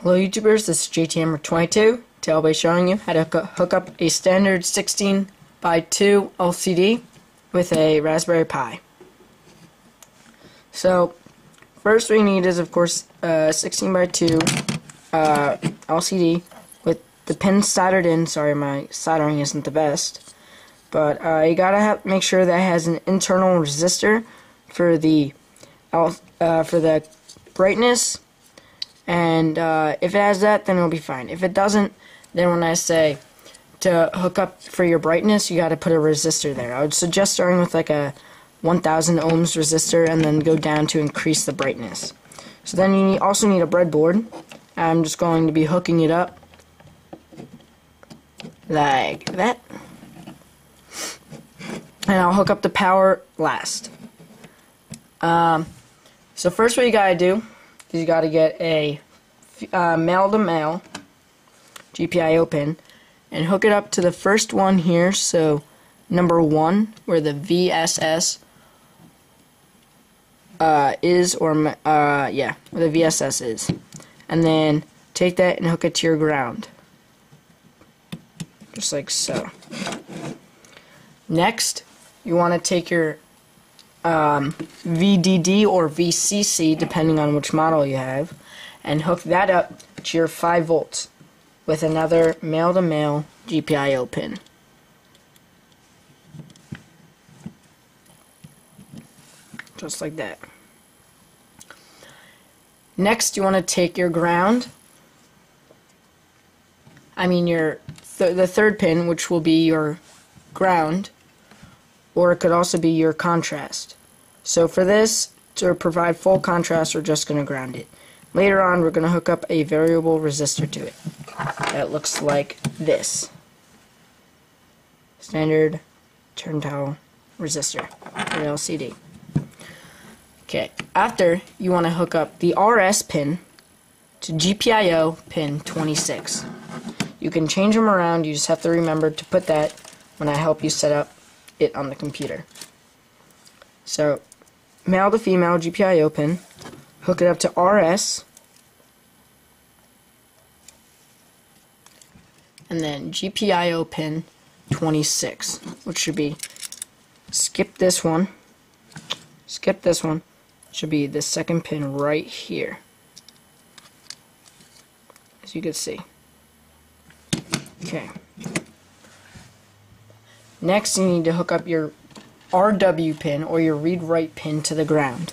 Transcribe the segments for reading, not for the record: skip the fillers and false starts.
Hello YouTubers, this is JTHammer22. Today I'll be showing you how to hook up a standard 16 by 2 LCD with a Raspberry Pi. So, first what you need is of course a 16 by 2 LCD with the pins soldered in. Sorry, my soldering isn't the best. But you gotta make sure that it has an internal resistor for the brightness. And if it has that, then it'll be fine. If it doesn't, then when I say to hook up for your brightness, you got to put a resistor there. I would suggest starting with like a 1000 ohms resistor and then go down to increase the brightness. So then you also need a breadboard. I'm just going to be hooking it up like that. And I'll hook up the power last. So first what you got to do is you got to get a male-to-male GPIO pin and hook it up to the first one here, so number 1 where the VSS is, or yeah, where the VSS is, and then take that and hook it to your ground just like so. Next you want to take your VDD or VCC, depending on which model you have, and hook that up to your 5 volts with another male-to-male GPIO pin. Just like that. Next, you want to take your ground, the third pin, which will be your ground, or it could also be your contrast. So for this, to provide full contrast, we're just going to ground it. Later on, we're going to hook up a variable resistor to it. That looks like this. Standard turntile resistor, or LCD. Okay, after, you want to hook up the RS pin to GPIO pin 26. You can change them around, you just have to remember to put that when I help you set up it on the computer. So, male to female GPIO pin, hook it up to RS, and then GPIO pin 26, which should be, skip this one, should be the second pin right here, as you can see. Okay. Next, you need to hook up your RW pin, or your read-write pin, to the ground.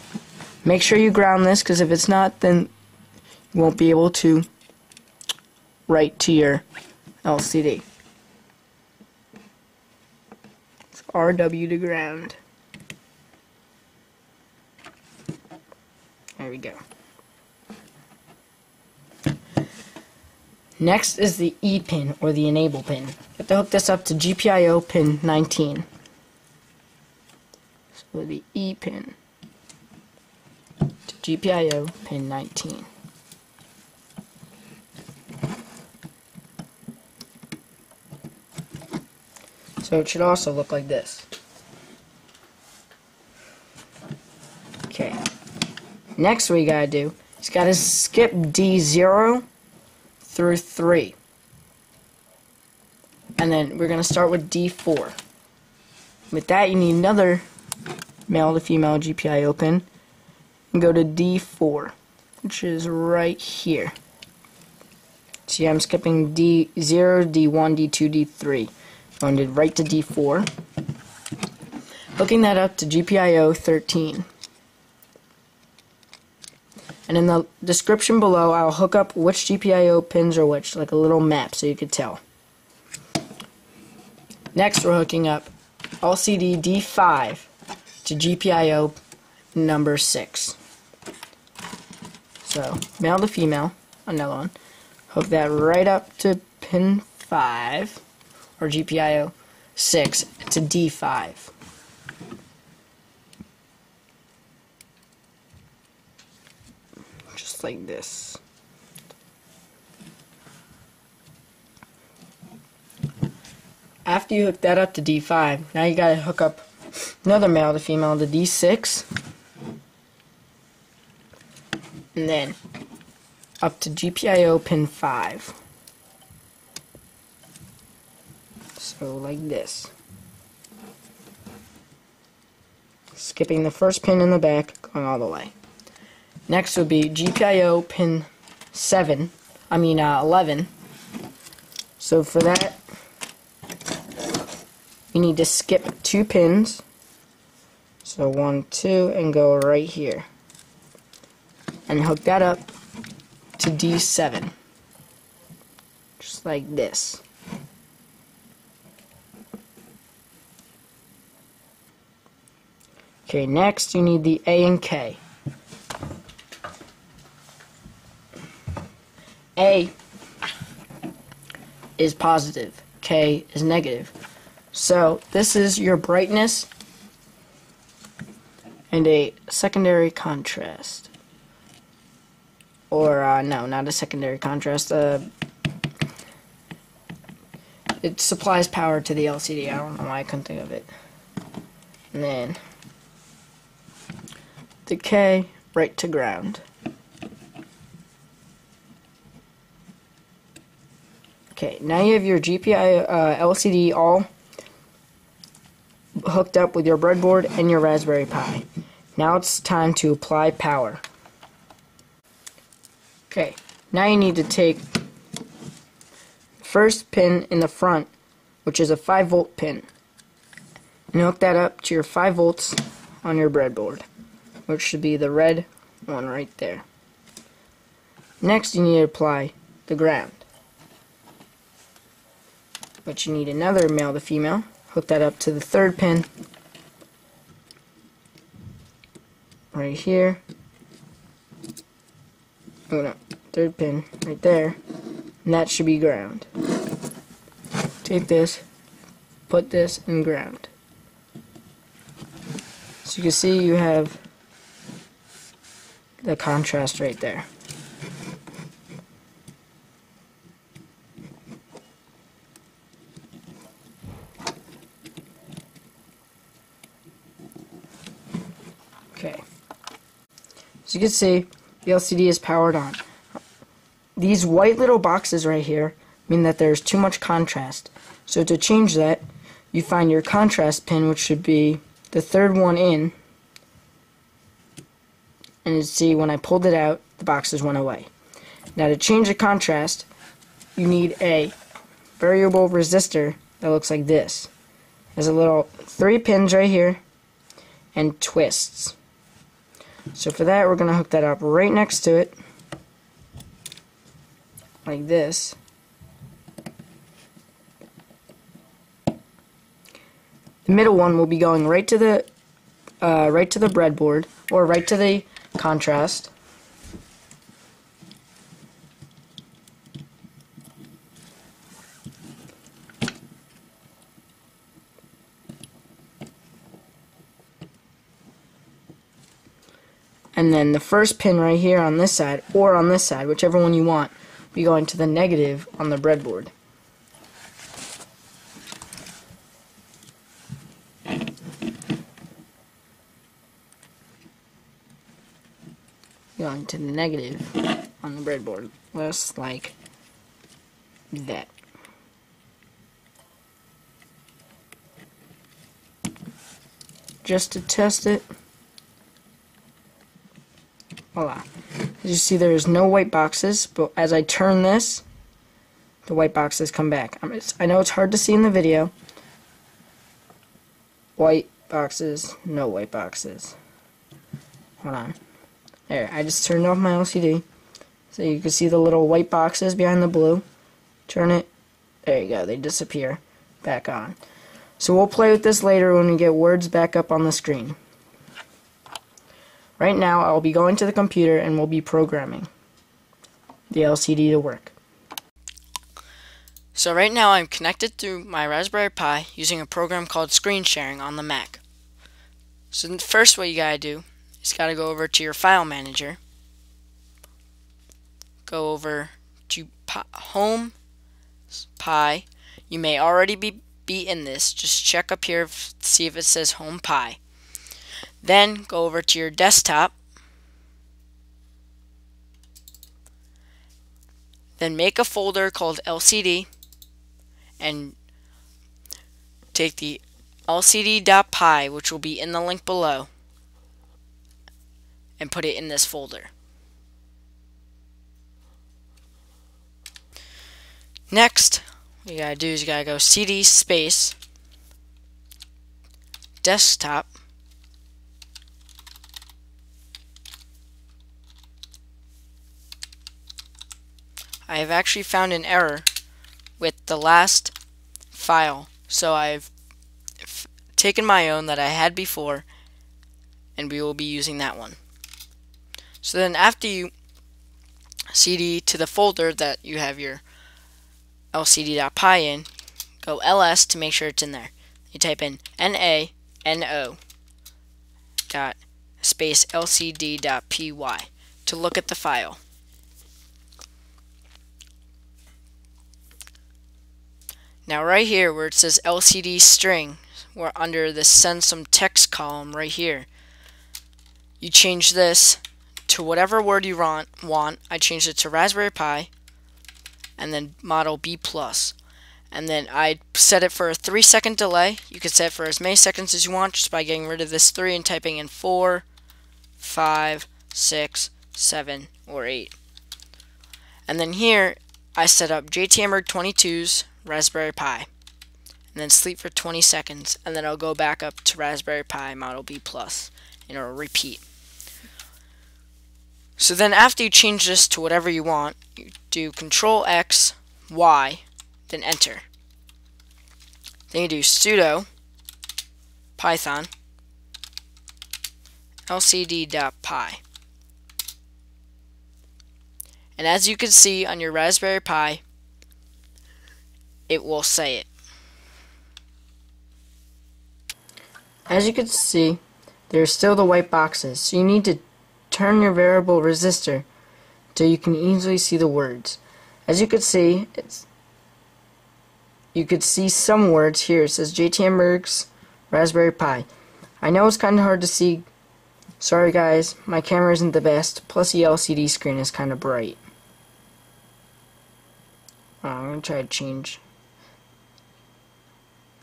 Make sure you ground this, because if it's not, then you won't be able to write to your LCD. It's RW to ground. There we go. Next is the E pin, or the enable pin. You have to hook this up to GPIO pin 19. So the E pin to GPIO pin 19. So it should also look like this. Okay. Next what you gotta do is gotta skip D0 through 3. And then we're going to start with D4. With that, you need another male to female GPIO pin. And go to D4, which is right here. See, I'm skipping D0, D1, D2, D3. Going right to D4. Hooking that up to GPIO 13. And in the description below, I'll hook up which GPIO pins are which, like a little map, so you could tell. Next, we're hooking up LCD D5 to GPIO number 6. So, male to female, another one. Hook that right up to pin 5, or GPIO 6, to D5. Just like this. After you hook that up to D5, now you gotta hook up another male to female to D6, and then up to GPIO pin 5. So like this. Skipping the first pin in the back, going all the way. Next would be GPIO pin 11. So for that, you need to skip 2 pins. So 1, 2, and go right here. And hook that up to D7. Just like this. Okay, next you need the A and K. A is positive, K is negative. So this is your brightness and a secondary contrast. Or, no, not a secondary contrast. It supplies power to the LCD. I don't know why I couldn't think of it. And then the K right to ground. Okay, now you have your GPI LCD all hooked up with your breadboard and your Raspberry Pi. Now it's time to apply power. Okay, now you need to take first pin in the front, which is a 5-volt pin, and hook that up to your 5 volts on your breadboard, which should be the red one right there. Next you need to apply the ground, but you need another male to female. Hook that up to the 3rd pin right here. Oh no, 3rd pin right there, and that should be ground. Take this, put this in ground. So you can see you have the contrast right there. Okay. As you can see, the LCD is powered on. These white little boxes right here mean that there's too much contrast. So to change that, you find your contrast pin, which should be the 3rd one in, and you see when I pulled it out, the boxes went away. Now to change the contrast, you need a variable resistor that looks like this. There's a little 3 pins right here and twists. So for that, we're going to hook that up right next to it, like this. The middle one will be going right to the breadboard, or right to the contrast. And then the first pin right here on this side, or on this side, whichever one you want, will be going to the negative on the breadboard. Going to the negative on the breadboard, just like that. Just to test it. Voila. As you see, there is no white boxes, but as I turn this, the white boxes come back. I know it's hard to see in the video. White boxes, no white boxes. Hold on. There, I just turned off my LCD. So you can see the little white boxes behind the blue. Turn it. There you go, they disappear. Back on. So we'll play with this later when we get words back up on the screen. Right now, I'll be going to the computer and we'll be programming the LCD to work. So right now, I'm connected through my Raspberry Pi using a program called Screen Sharing on the Mac. So the first what you gotta do is gotta go over to your file manager. Go over to Home, Pi. You may already be in this. Just check up here, see if it says Home Pi. Then go over to your desktop Then make a folder called LCD and take the lcd.py, which will be in the link below, and put it in this folder. Next, what you gotta do is you gotta go cd space desktop I have actually found an error with the last file, so I've taken my own that I had before, and we will be using that one. So then after you cd to the folder that you have your lcd.py in, go ls to make sure it's in there. You type in nano dot space lcd.py to look at the file. Now right here where it says LCD string, we're under the send some text column right here. You change this to whatever word you want. I changed it to Raspberry Pi and then model B+. And then I set it for a 3-second delay. You can set it for as many seconds as you want just by getting rid of this 3 and typing in 4, 5, 6, 7, or 8. And then here I set up JTMerg22's Raspberry Pi, and then sleep for 20 seconds, and then I'll go back up to Raspberry Pi Model B+, and it'll repeat. So then after you change this to whatever you want, you do Control X, Y, then enter. Then you do sudo python lcd.py. And as you can see on your Raspberry Pi, it will say it. As you can see, there are still the white boxes, so you need to turn your variable resistor so you can easily see the words. As you can see, you could see some words here. It says JTMerg's Raspberry Pi. I know it's kind of hard to see. Sorry guys, my camera isn't the best, plus the LCD screen is kind of bright. I'm going to try to change.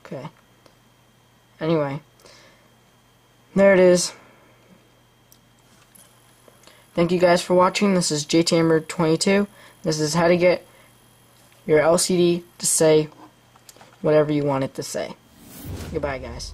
Okay. Anyway, there it is. Thank you guys for watching. This is JTMerg22. This is how to get your LCD to say whatever you want it to say. Goodbye, guys.